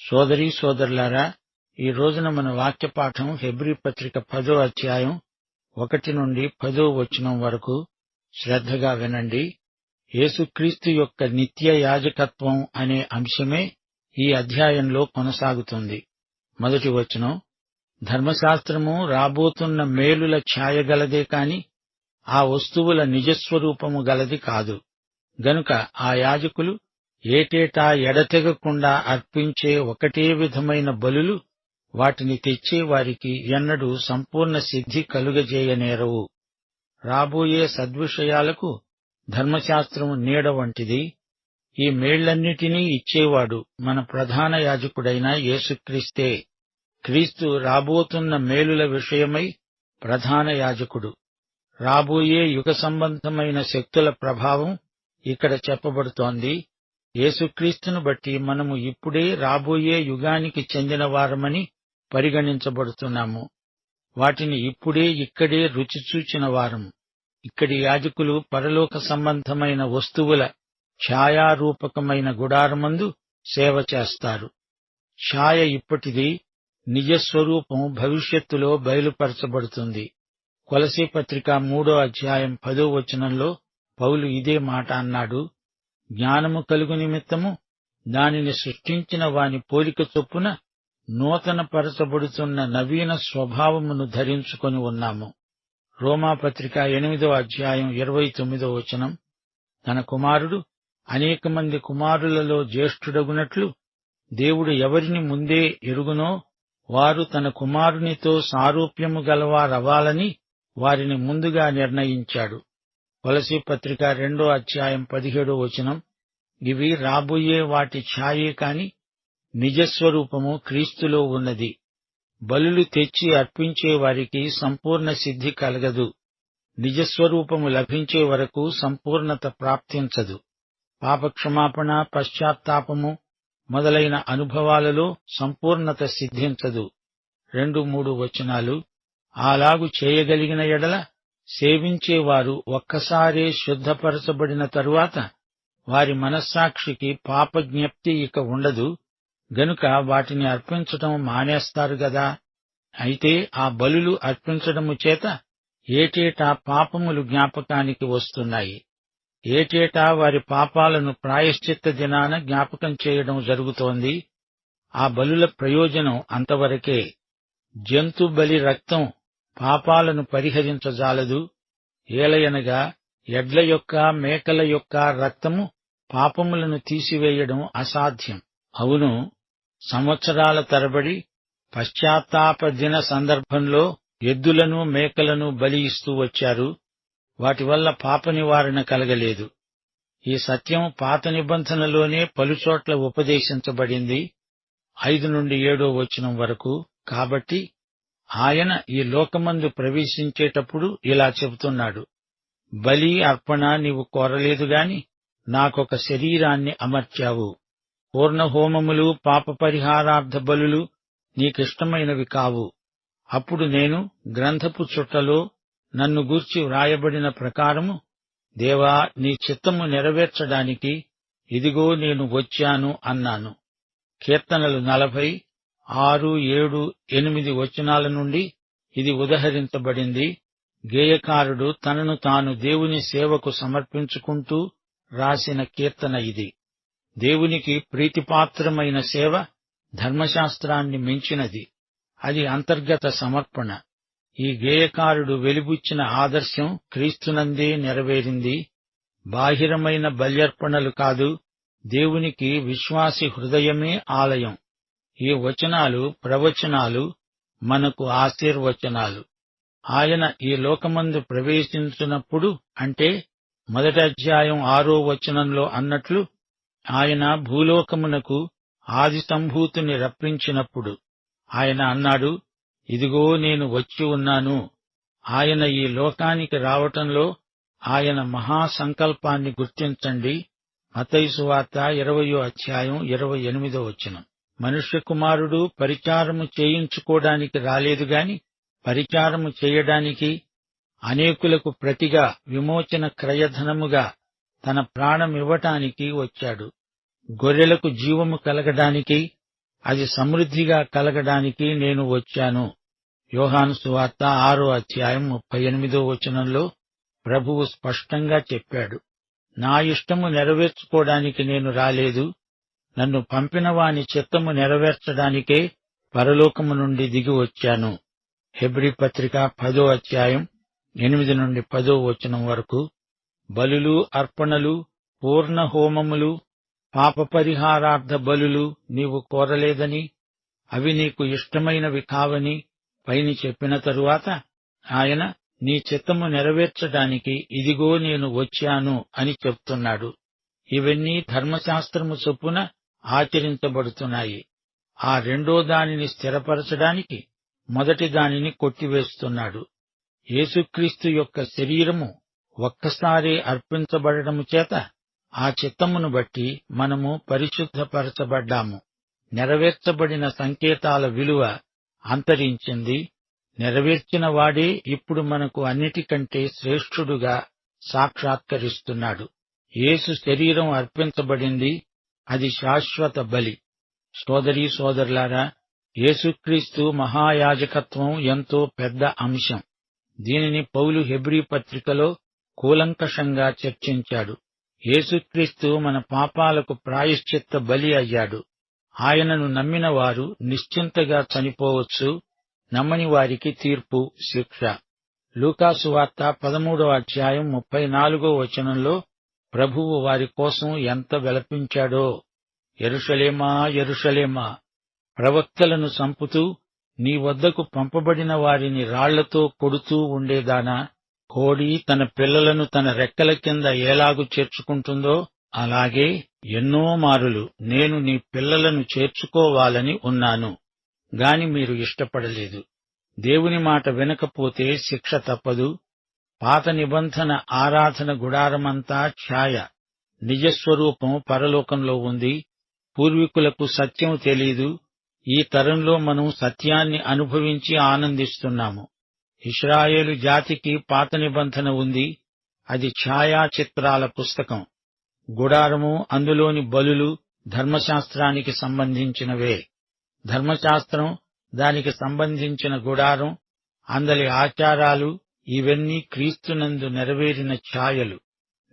సోదరీ సోదరులారా, ఈ రోజున మన వాక్య పాఠం హెబ్రీ పత్రిక 10వ అధ్యాయం 1 నుండి 10వ వచనం వరకు. శ్రద్ధగా వినండి. యేసుక్రీస్తు యొక్క నిత్య యాజకత్వం అనే అంశమే ఈ అధ్యాయంలో కొనసాగుతుంది. మొదటి వచనం, ధర్మశాస్త్రము రాబోతున్న మేలుల ఛాయ గలదే కాని ఆ వస్తువుల నిజస్వరూపము గలది కాదు. గనుక ఆ యాజకులు ఏటేటా ఎడతెగకుండా అర్పించే ఒకటే విధమైన బలులు వాటిని తెచ్చే వారికి ఎన్నడూ సంపూర్ణ సిద్ధి కలుగజేయనేరవు. రాబోయే సద్విషయాలకు ధర్మశాస్త్రము నీడ వంటిది. ఈ మేళ్లన్నిటినీ ఇచ్చేవాడు మన ప్రధాన యాజకుడైన యేసుక్రీస్తే. క్రీస్తు రాబోతున్న మేలుల విషయమై ప్రధాన యాజకుడు. రాబోయే యుగ సంబంధమైన శక్తుల ప్రభావం ఇక్కడ చెప్పబడుతోంది. యేసుక్రీస్తును బట్టి మనము ఇప్పుడే రాబోయే యుగానికి చెందిన వారమని పరిగణించబడుతున్నాము. వాటిని ఇప్పుడే ఇక్కడే రుచి చూచిన వారం. ఇక్కడి యాజకులు పరలోక సంబంధమైన వస్తువుల ఛాయారూపకమైన గుడారమందు సేవ చేస్తారు. ఛాయ ఇప్పటిది, నిజస్వరూపం భవిష్యత్తులో బయలుపరచబడుతుంది. కొలసీ పత్రిక 3వ అధ్యాయం 10వ వచనంలో పౌలు ఇదే మాట అన్నాడు. జ్ఞానము కలుగు నిమిత్తము దానిని సృష్టించిన వాని పోలిక చొప్పున నూతన పరచబడుతున్న నవీన స్వభావమును ధరించుకొని ఉన్నాము. రోమాపత్రిక 8వ అధ్యాయం 29వ వచనం, తన కుమారుడు అనేక మంది కుమారులలో జ్యేష్ఠుడగునట్లు దేవుడు ఎవరిని ముందే ఎరుగునో వారు తన కుమారునితో సారూప్యము గలవారవ్వాలని వారిని ముందుగా నిర్ణయించాడు. కొలసీ పత్రిక 2వ అధ్యాయం 17వ వచనం, ఇవి రాబోయే వాటి ఛాయే కాని నిజస్వరూపము క్రీస్తులో ఉన్నది. బలులు తెచ్చి అర్పించే వారికి సంపూర్ణ సిద్ధి కలగదు. నిజస్వరూపము లభించే వరకు సంపూర్ణత ప్రాప్తించదు. పాపక్షమాపణ, పశ్చాత్తాపము మొదలైన అనుభవాలలో సంపూర్ణత సిద్ధించదు. 2-3 వచనాలు, అలాగు చేయగలిగిన ఎడల సేవించేవారు ఒక్కసారే శుద్ధపరచబడిన తరువాత వారి మనస్సాక్షికి పాపజ్ఞప్తి ఇక ఉండదు. గనుక వాటిని అర్పించటం మానేస్తారు గదా. అయితే ఆ బలులు అర్పించడము చేత ఏటేటా పాపములు జ్ఞాపకానికి వస్తున్నాయి. ఏటేటా వారి పాపాలను ప్రాయశ్చిత్త దినాన జ్ఞాపకం చేయడం జరుగుతోంది. ఆ బలుల ప్రయోజనం అంతవరకే. జంతు బలి రక్తం పాపాలను పరిహరించజాలదు. ఏలయనగా ఎడ్ల యొక్క, మేకల యొక్క రక్తము పాపములను తీసివేయడం అసాధ్యం. అవును, సంవత్సరాల తరబడి పశ్చాత్తాప దిన సందర్భంలో ఎద్దులను, మేకలను బలి ఇస్తూ వచ్చారు. వాటి వల్ల పాప నివారణ కలగలేదు. ఈ సత్యం పాత నిబంధనలోనే పలుచోట్ల ఉపదేశించబడింది. 5-7వ వచనం వరకు. కాబట్టి ఆయన ఈ లోకమందు ప్రవేశించేటప్పుడు ఇలా చెబుతున్నాడు, బలి అర్పణ నీవు కోరలేదుగాని నాకొక శరీరాన్ని అమర్చావు. పూర్ణహోమములు, పాప పరిహారార్థ బలులు నీకిష్టమైనవి కావు. అప్పుడు నేను గ్రంథపు చుట్టలో నన్ను గూర్చి వ్రాయబడిన ప్రకారము, దేవా, నీ చిత్తము నెరవేర్చడానికి ఇదిగో నేను వచ్చాను అన్నాను. కీర్తనలు 40, 6, 7, 8 వచనాల నుండి ఇది ఉదహరించబడింది. గేయకారుడు తనను తాను దేవుని సేవకు సమర్పించుకుంటూ రాసిన కీర్తన ఇది. దేవునికి ప్రీతిపాత్రమైన సేవ ధర్మశాస్త్రాన్ని మించినది. అది అంతర్గత సమర్పణ. ఈ గేయకారుడు వెలిబుచ్చిన ఆదర్శం క్రీస్తునందే నెరవేరింది. బాహిరమైన బల్యర్పణలు కాదు, దేవునికి విశ్వాసి హృదయమే ఆలయం. ఈ వచనాలు, ప్రవచనాలు మనకు ఆశీర్వచనాలు. ఆయన ఈ లోకమందు ప్రవేశించినప్పుడు, అంటే 1వ అధ్యాయం 6వ వచనంలో అన్నట్లు, ఆయన భూలోకమునకు ఆది సంభూతిని రప్పించినప్పుడు ఆయన అన్నాడు, ఇదిగో నేను వచ్చి ఉన్నాను. ఆయన ఈ లోకానికి రావటంలో ఆయన మహాసంకల్పాన్ని గుర్తించండి. మత్తయి సువార్త 20వ అధ్యాయం 28వ వచనం. మనుష్య కుమారుడు పరిచారము చేయించుకోవడానికి రాలేదుగాని పరిచారము చేయడానికి, అనేకులకు ప్రతిగా విమోచన క్రయధనముగా తన ప్రాణమివ్వటానికి వచ్చాడు. గొర్రెలకు జీవము కలగడానికి, అది సమృద్ధిగా కలగడానికి నేను వచ్చాను. యోహాను సువార్త 6:38 ప్రభువు స్పష్టంగా చెప్పాడు. నా ఇష్టము నెరవేర్చుకోవడానికి నేను రాలేదు, నన్ను పంపినవాని చిత్తము నెరవేర్చడానికే పరలోకము నుండి దిగి వచ్చాను. హెబ్రీ పత్రిక 10:8-10 బలులు, అర్పణలు, పూర్ణ హోమములు, పాపపరిహారార్థ బలులు నీవు కోరలేదని, అవి నీకు ఇష్టమైనవి కావని పైని చెప్పిన తరువాత ఆయన నీ చిత్తము నెరవేర్చడానికి ఇదిగో నేను వచ్చాను అని చెప్తున్నాడు. ఇవన్నీ ధర్మశాస్త్రము చొప్పున ఆచరించబడుతున్నాయి. ఆ రెండో దానిని స్థిరపరచడానికి మొదటి దానిని కొట్టివేస్తున్నాడు. యేసుక్రీస్తు యొక్క శరీరము ఒక్కసారి అర్పించబడటము చేత ఆ చిత్తమును బట్టి మనము పరిశుద్ధపరచబడ్డాము. నెరవేర్చబడిన సంకేతాల విలువ అంతరించింది. నెరవేర్చిన వాడే ఇప్పుడు మనకు అన్నిటికంటే శ్రేష్ఠుడుగా సాక్షాత్కరిస్తున్నాడు. యేసు శరీరం అర్పించబడింది, అది శాశ్వత బలి. సోదరీ సోదరులారా, యేసుక్రీస్తు మహాయాజకత్వం ఎంతో పెద్ద అంశం. దీనిని పౌలు హెబ్రీ పత్రికలో కూలంకషంగా చర్చించాడు. యేసుక్రీస్తు మన పాపాలకు ప్రాయశ్చిత్త బలి అయ్యాడు. ఆయనను నమ్మిన వారు నిశ్చింతగా చనిపోవచ్చు, నమ్మని వారికి తీర్పు, శిక్ష. లూకాసు వార్త 13:34 ప్రభువు వారి కోసం ఎంత విలపించాడో. యెరూషలేమా, యెరూషలేమా, ప్రవక్తలను చంపుతూ నీ వద్దకు పంపబడిన వారిని రాళ్లతో కొడుతూ ఉండేదానా, కోడి తన పిల్లలను తన రెక్కల కింద ఎలాగు చేర్చుకుంటుందో అలాగే ఎన్నో మారులు నేను నీ పిల్లలను చేర్చుకోవాలని ఉన్నాను, గాని మీరు ఇష్టపడలేదు. దేవుని మాట వినకపోతే శిక్ష తప్పదు. పాత నిబంధన ఆరాధన గుడారమంతా ఛాయ, నిజస్వరూపం పరలోకంలో ఉంది. పూర్వీకులకు సత్యం తెలీదు. ఈ తరంలో మనం సత్యాన్ని అనుభవించి ఆనందిస్తున్నాము. ఇశ్రాయేలు జాతికి పాత నిబంధన ఉంది, అది ఛాయాచిత్రాల పుస్తకం. గుడారము, అందులోని బలులు ధర్మశాస్త్రానికి సంబంధించినవే. ధర్మశాస్త్రం, దానికి సంబంధించిన గుడారం, అందలి ఆచారాలు, ఇవన్నీ క్రీస్తునందు నెరవేరిన ఛాయలు.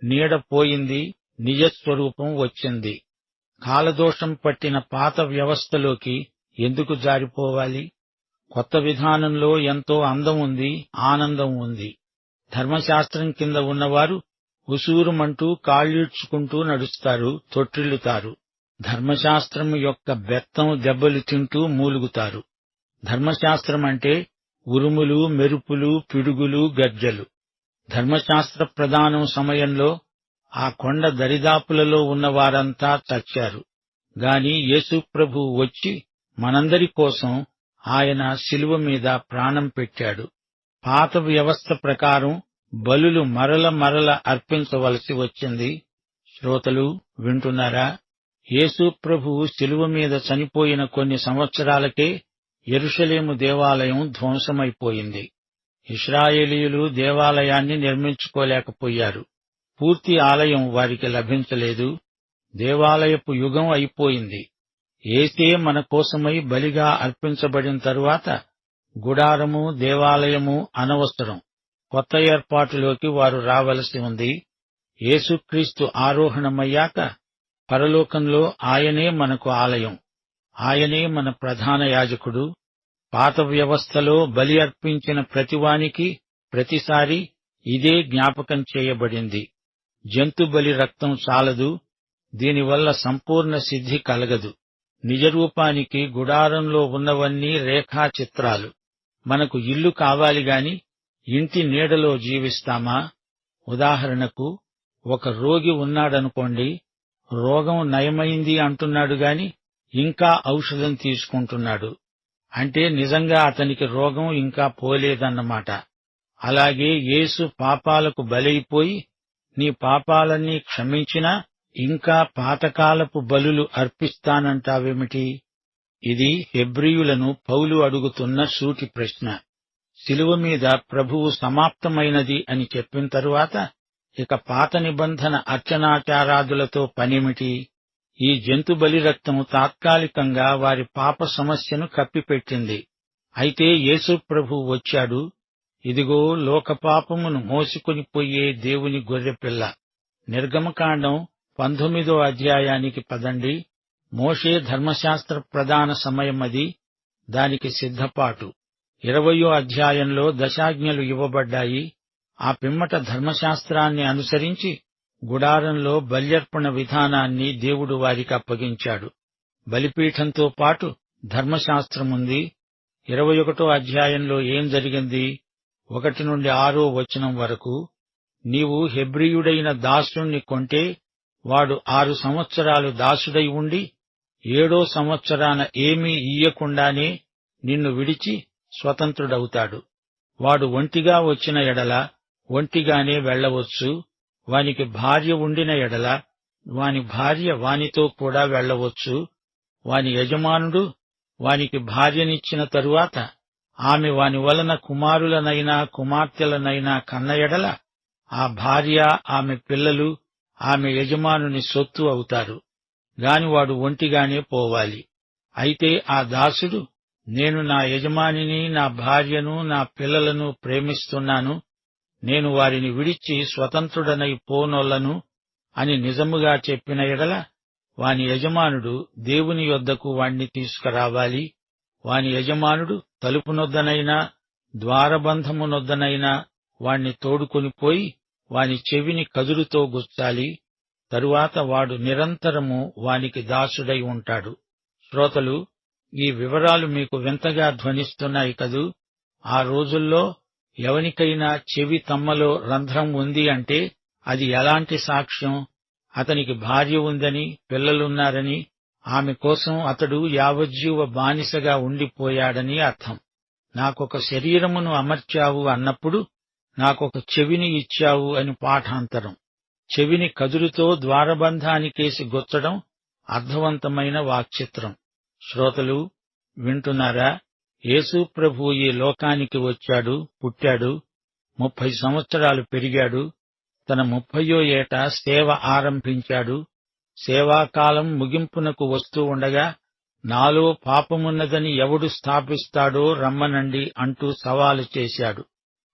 నీడ పోయింది, నిజస్వరూపం వచ్చింది. కాలదోషం పట్టిన పాత వ్యవస్థలోకి ఎందుకు జారిపోవాలి? కొత్త విధానంలో ఎంతో అందం ఉంది, ఆనందం ఉంది. ధర్మశాస్త్రం కింద ఉన్నవారు ఉసూరుమంటూ కాళ్ళీడ్చుకుంటూ నడుస్తారు, తొట్టిల్లుతారు. ధర్మశాస్త్రం యొక్క బెత్తం దెబ్బలు తింటూ మూలుగుతారు. ధర్మశాస్త్రం అంటే ఉరుములు, మెరుపులు, పిడుగులు, గర్జలు. ధర్మశాస్త్ర ప్రదానం సమయంలో ఆ కొండ దరిదాపులలో ఉన్నవారంతా చచ్చారు. గాని యేసుప్రభు వచ్చి మనందరి కోసం ఆయన శిలువ మీద ప్రాణం పెట్టాడు. పాత వ్యవస్థ ప్రకారం బలులు మరల అర్పించవలసి వచ్చింది. శ్రోతలు వింటున్నారా? యేసుప్రభు శిలువ మీద చనిపోయిన కొన్ని సంవత్సరాలకే యెరూషలేము దేవాలయం ధ్వంసమైపోయింది. ఇశ్రాయేలీయులు దేవాలయాన్ని నిర్మించుకోలేకపోయారు. పూర్తి ఆలయం వారికి లభించలేదు. దేవాలయపు యుగం అయిపోయింది. యేసే మన కోసమై బలిగా అర్పించబడిన తరువాత గుడారము, దేవాలయము అనవసరం. కొత్త ఏర్పాటులోకి వారు రావలసి ఉంది. యేసుక్రీస్తు ఆరోహణమయ్యాక పరలోకంలో ఆయనే మనకు ఆలయం. ఆయనే మన ప్రధాన యాజకుడు. పాత వ్యవస్థలో బలి అర్పించిన ప్రతివానికి ప్రతిసారి ఇదే జ్ఞాపకం చేయబడింది. జంతుబలి రక్తం చాలదు, దీనివల్ల సంపూర్ణ సిద్ధి కలగదు. నిజరూపానికి గుడారంలో ఉన్నవన్నీ రేఖాచిత్రాలు. మనకు ఇల్లు కావాలి గాని ఇంటి నీడలో జీవిస్తామా? ఉదాహరణకు, ఒక రోగి ఉన్నాడనుకోండి, రోగం నయమైంది అంటున్నాడు గాని ఇంకా ఔషధం తీసుకుంటున్నాడు. అంటే నిజంగా అతనికి రోగం ఇంకా పోలేదన్నమాట. అలాగే యేసు పాపాలకు బలైపోయి నీ పాపాలన్నీ క్షమించినా ఇంకా పాతకాలపు బలులు అర్పిస్తానంటావేమిటి? ఇది హెబ్రీయులను పౌలు అడుగుతున్న సూటి ప్రశ్న. శిలువ మీద ప్రభువు సమాప్తమైనది అని చెప్పిన తరువాత ఇక పాత నిబంధన అర్చనాచారాదులతో పనేమిటి? ఈ జంతు బలి రక్తం తాత్కాలికంగా వారి పాప సమస్యను కప్పిపెట్టింది. అయితే యేసు ప్రభువు వచ్చాడు. ఇదిగో లోకపాపమును మోసుకొనిపోయే దేవుని గొర్రెపిల్ల. నిర్గమకాండం 19వ అధ్యాయానికి పదండి. మోషే ధర్మశాస్త్ర ప్రదాన సమయమది, దానికి సిద్ధపాటు. 20వ అధ్యాయంలో దశాజ్ఞలు ఇవ్వబడ్డాయి. ఆ పిమ్మట ధర్మశాస్త్రాన్ని అనుసరించి గుడారంలో బల్యర్పణ విధానాన్ని దేవుడు వారికి అప్పగించాడు. బలిపీఠంతో పాటు ధర్మశాస్త్రముంది. 21వ అధ్యాయంలో ఏం జరిగింది? 1 నుండి 6వ వచనం వరకు. నీవు హెబ్రీయుడైన దాసుణ్ణి కొంటే వాడు 6 సంవత్సరాలు దాసుడై ఉండి 7వ సంవత్సరాన ఏమీ ఇయ్యకుండానే నిన్ను విడిచి స్వతంత్రుడవుతాడు. వాడు ఒంటిగా వచ్చిన ఎడల ఒంటిగానే వెళ్లవచ్చు. వానికి భార్య ఉండిన ఎడల వాని భార్య వానితో కూడా వెళ్లవచ్చు. వాని యజమానుడు వానికి భార్యనిచ్చిన తరువాత ఆమె వాని వలన కుమారులనైనా కుమార్తెలనైనా కన్న ఎడల ఆ భార్య, ఆమె పిల్లలు ఆమె యజమానుని సొత్తు అవుతారు. గాని వాడు ఒంటిగానే పోవాలి. అయితే ఆ దాసుడు, నేను నా యజమానిని, నా భార్యను, నా పిల్లలను ప్రేమిస్తున్నాను, నేను వారిని విడిచి స్వతంత్రుడనై పోనొల్లను అని నిజముగా చెప్పిన ఎడల వాని యజమానుడు దేవుని యొద్దకు వాణ్ణి తీసుకురావాలి. వాని యజమానుడు తలుపునొద్దనైనా ద్వారబంధమునొద్దనైనా వాణ్ణి తోడుకొనిపోయి వాని చెవిని కదురుతో గుచ్చాలి. తరువాత వాడు నిరంతరము వానికి దాసుడై ఉంటాడు. శ్రోతలు, ఈ వివరాలు మీకు వింతగా ధ్వనిస్తున్నాయి కదూ? ఆ రోజుల్లో ఎవనికైనా చెవి తమ్మలో రంధ్రం ఉంది అంటే అది ఎలాంటి సాక్ష్యం? అతనికి భార్య ఉందని, పిల్లలున్నారని, ఆమె కోసం అతడు యావజ్జీవ బానిసగా ఉండిపోయాడని అర్థం. నాకొక శరీరమును అమర్చావు అన్నప్పుడు నాకొక చెవిని ఇచ్చావు అని పాఠాంతరం. చెవిని కదురుతో ద్వారబంధానికేసి గుచ్చడం అర్థవంతమైన వాక్చిత్రం. శ్రోతలు వింటున్నారా? యేసు ప్రభువు ఈ లోకానికి వచ్చాడు, పుట్టాడు, 30 సంవత్సరాలు పెరిగాడు. తన 30వ ఏట సేవ ఆరంభించాడు. సేవాకాలం ముగింపునకు వస్తూ ఉండగా నాలో పాపమున్నదని ఎవడు స్థాపిస్తాడో రమ్మనండి అంటూ సవాలు చేశాడు.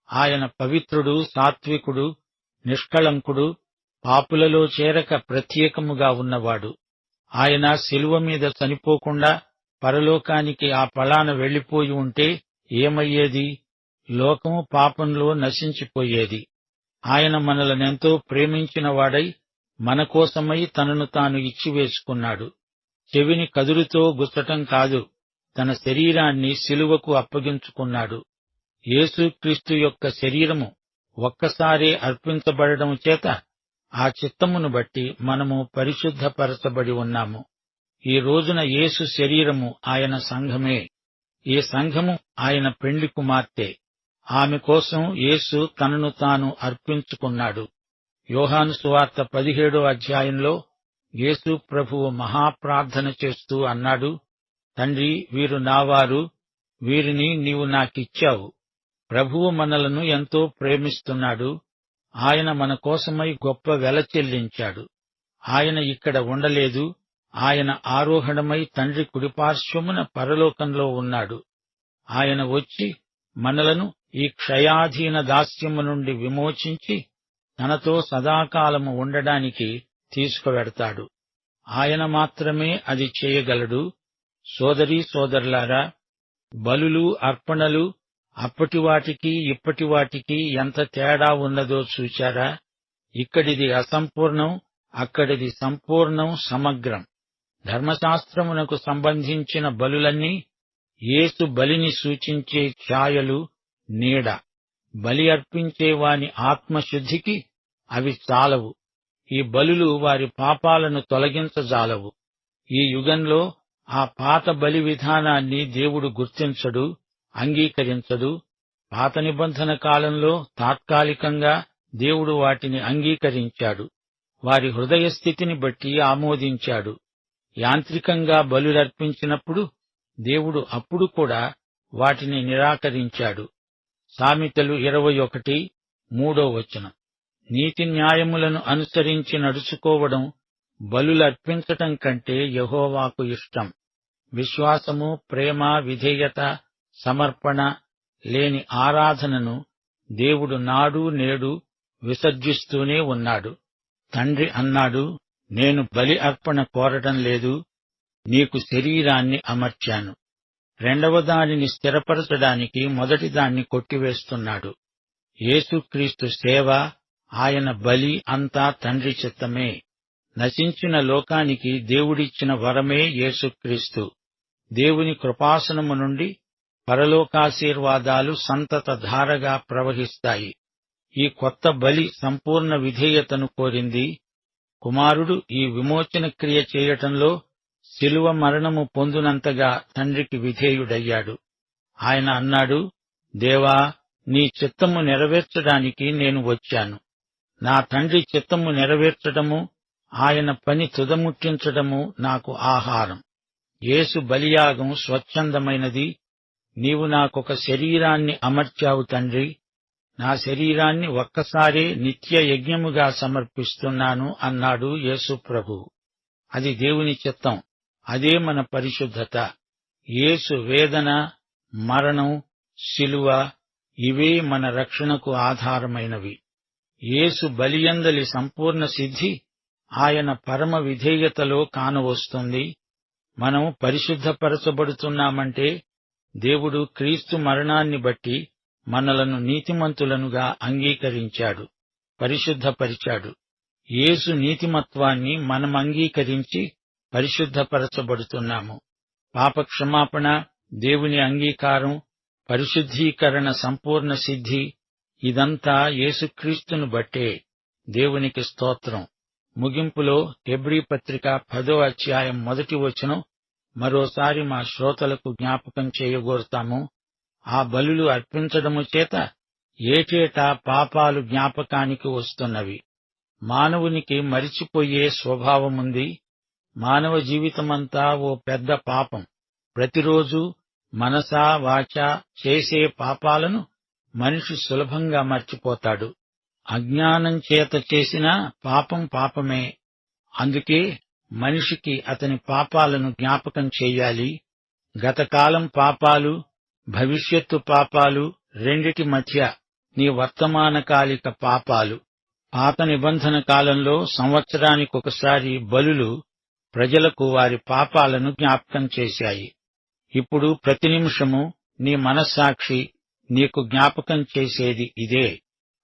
ఆయన పవిత్రుడు, సాత్వికుడు, నిష్కళంకుడు, పాపులలో చేరక ప్రత్యేకముగా ఉన్నవాడు. ఆయన శిలువ మీద చనిపోకుండా పరలోకానికి ఆ పళాన వెళ్లిపోయి ఉంటే ఏమయ్యేది? లోకము పాపంలో నశించిపోయేది. ఆయన మనలనెంతో ప్రేమించినవాడై మన కోసమై తనను తాను ఇచ్చివేసుకున్నాడు. చెవిని కదురుతో గుచ్చటం కాదు, తన శరీరాన్ని శిలువకు అప్పగించుకున్నాడు. యేసుక్రీస్తు యొక్క శరీరము ఒక్కసారే అర్పించబడడం చేత ఆ చిత్తమును బట్టి మనము పరిశుద్ధపరచబడి ఉన్నాము. ఈ రోజున యేసు శరీరము ఆయన సంఘమే. ఈ సంఘము ఆయన పెండ్లి కుమార్తె. ఆమె కోసం యేసు తనను తాను అర్పించుకున్నాడు. యోహాను సువార్త 17వ అధ్యాయంలో యేసు ప్రభువు మహాప్రార్థన చేస్తూ అన్నాడు, తండ్రి, వీరు నావారు, వీరిని నీవు నాకిచ్చావు. ప్రభువు మనలను ఎంతో ప్రేమిస్తున్నాడు. ఆయన మన కోసమై గొప్ప వెల చెల్లించాడు. ఆయన ఇక్కడ ఉండలేదు. ఆయన ఆరోహణమై తండ్రి కుడిపార్శ్వమున పరలోకంలో ఉన్నాడు. ఆయన వచ్చి మనలను ఈ క్షయాధీన దాస్యము నుండి విమోచించి తనతో సదాకాలము ఉండడానికి తీసుకువెడతాడు. ఆయన మాత్రమే అది చేయగలడు. సోదరీ సోదరులారా, బలులు, అర్పణలు అప్పటివాటికి ఇప్పటివాటికి ఎంత తేడా ఉన్నదో చూశారా? ఇక్కడిది అసంపూర్ణం, అక్కడిది సంపూర్ణం, సమగ్రం. ధర్మశాస్త్రమునకు సంబంధించిన బలులన్నీ యేసు బలిని సూచించే ఛాయలు, నీడ. బలి అర్పించేవాని ఆత్మశుద్ధికి అవి చాలవు. ఈ బలులు వారి పాపాలను తొలగించజాలవు. ఈ యుగంలో ఆ పాత బలి విధానాన్ని దేవుడు గుర్తించడు, అంగీకరించడు. పాత నిబంధన కాలంలో తాత్కాలికంగా దేవుడు వాటిని అంగీకరించాడు. వారి హృదయ స్థితిని బట్టి ఆమోదించాడు. యాంత్రికంగా బలులర్పించినప్పుడు దేవుడు అప్పుడు కూడా వాటిని నిరాకరించాడు. సామెతలు 21:3 నీతి న్యాయములను అనుసరించి నడుచుకోవడం బలులర్పించటం కంటే యెహోవాకు ఇష్టం. విశ్వాసము, ప్రేమ, విధేయత, సమర్పణ లేని ఆరాధనను దేవుడు నాడు నేడు విసర్జిస్తూనే ఉన్నాడు. తండ్రి అన్నాడు, నేను బలి అర్పణ కోరటం లేదు, నీకు శరీరాన్ని అమర్చాను. రెండవ దానిని స్థిరపరచడానికి మొదటి దాన్ని కొట్టివేస్తున్నాడు. యేసుక్రీస్తు సేవ, ఆయన బలి అంతా తండ్రి చిత్తమే. నశించిన లోకానికి దేవుడిచ్చిన వరమే యేసుక్రీస్తు. దేవుని కృపాసనము నుండి పరలోకాశీర్వాదాలు సంతత ధారగా ప్రవహిస్తాయి. ఈ కొత్త బలి సంపూర్ణ విధేయతను కోరింది. కుమారుడు ఈ విమోచన క్రియ చేయటంలో శిలువ మరణము పొందునంతగా తండ్రికి విధేయుడయ్యాడు. ఆయన అన్నాడు, దేవా, నీ చిత్తము నెరవేర్చడానికి నేను వచ్చాను. నా తండ్రి చిత్తము నెరవేర్చడము, ఆయన పని తుదముట్టించడము నాకు ఆహారం. యేసు బలియాగం స్వచ్ఛందమైనది. నీవు నాకొక శరీరాన్ని అమర్చావు తండ్రి, నా శరీరాన్ని ఒక్కసారే నిత్య యజ్ఞముగా సమర్పిస్తున్నాను అన్నాడు యేసు ప్రభువు. అది దేవుని చిత్తం. అదే మన పరిశుద్ధత. యేసు వేదన, మరణం, శిలువ ఇవే మన రక్షణకు ఆధారమైనవి. యేసు బలియందలి సంపూర్ణ సిద్ధి ఆయన పరమ విధేయతలో కానవస్తుంది. మనం పరిశుద్ధపరచబడుతున్నామంటే దేవుడు క్రీస్తు మరణాన్ని బట్టి మనలను నీతిమంతులనుగా అంగీకరించాడు, పరిశుద్ధపరిచాడు. యేసు నీతిమత్వాన్ని మనం అంగీకరించి పరిశుద్ధపరచబడుతున్నాము. పాపక్షమాపణ, దేవుని అంగీకారం, పరిశుద్ధీకరణ సంపూర్ణ సిద్ధి ఇదంతా యేసుక్రీస్తును బట్టే. దేవునికి స్తోత్రం. ముగింపులో హెబ్రీ పత్రిక 10వ అధ్యాయం 1వ వచనం మరోసారి మా శ్రోతలకు జ్ఞాపకం చేయగోరుతాము. ఆ బలులు అర్పించడము చేత ఏటేటా పాపాలు జ్ఞాపకానికి వస్తున్నవి. మానవునికి మరిచిపోయే స్వభావముంది. మానవ జీవితమంతా ఓ పెద్ద పాపం. ప్రతిరోజు మనసా వాచా చేసే పాపాలను మనిషి సులభంగా మర్చిపోతాడు. అజ్ఞానం చేత చేసిన పాపం పాపమే. అందుకే మనిషికి అతని పాపాలను జ్ఞాపకం చెయ్యాలి. గతకాలం పాపాలు, భవిష్యత్తు పాపాలు రెండిటి మధ్య నీ వర్తమానకాలిక పాపాలు. పాత నిబంధన కాలంలో సంవత్సరానికొకసారి బలులు ప్రజలకు వారి పాపాలను జ్ఞాపకం చేశాయి. ఇప్పుడు ప్రతి నిమిషము నీ మనస్సాక్షి నీకు జ్ఞాపకం చేసేది ఇదే.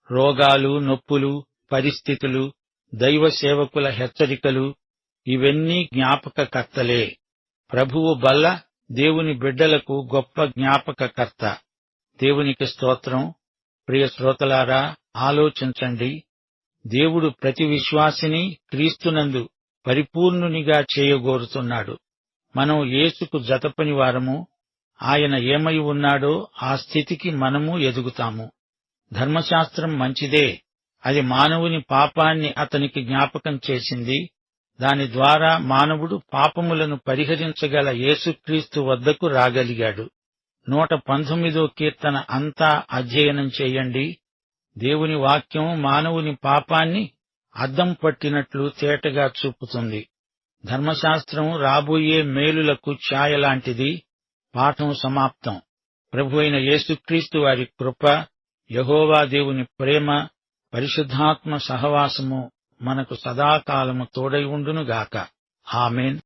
రోగాలు, నొప్పులు, పరిస్థితులు, దైవ సేవకుల హెచ్చరికలు ఇవన్నీ జ్ఞాపకకర్తలే. ప్రభువు బల్ల దేవుని బిడ్డలకు గొప్ప జ్ఞాపకకర్త. దేవునికి స్తోత్రం. ప్రియ శ్రోతలారా, ఆలోచించండి. దేవుడు ప్రతి విశ్వాసిని క్రీస్తునందు పరిపూర్ణునిగా చేయగోరుతున్నాడు. మనం యేసుకు జతపని వారము. ఆయన ఏమై ఉన్నాడో ఆ స్థితికి మనము ఎదుగుతాము. ధర్మశాస్త్రం మంచిదే. అది మానవుని పాపాన్ని అతనికి జ్ఞాపకం చేసింది. దాని ద్వారా మానవుడు పాపములను పరిహరించగల యేసుక్రీస్తు వద్దకు రాగలిగాడు. 119వ కీర్తన అంతా అధ్యయనం చేయండి. దేవుని వాక్యం మానవుని పాపాన్ని అద్దం పట్టినట్లు తేటగా చూపుతుంది. ధర్మశాస్త్రం రాబోయే మేలులకు ఛాయలాంటిది. పాఠం సమాప్తం. ప్రభువైన యేసుక్రీస్తు వారి కృప, యెహోవా దేవుని ప్రేమ, పరిశుద్ధాత్మ సహవాసము మనకు సదాకాలము తోడై ఉండునుగాక. ఆమేన్.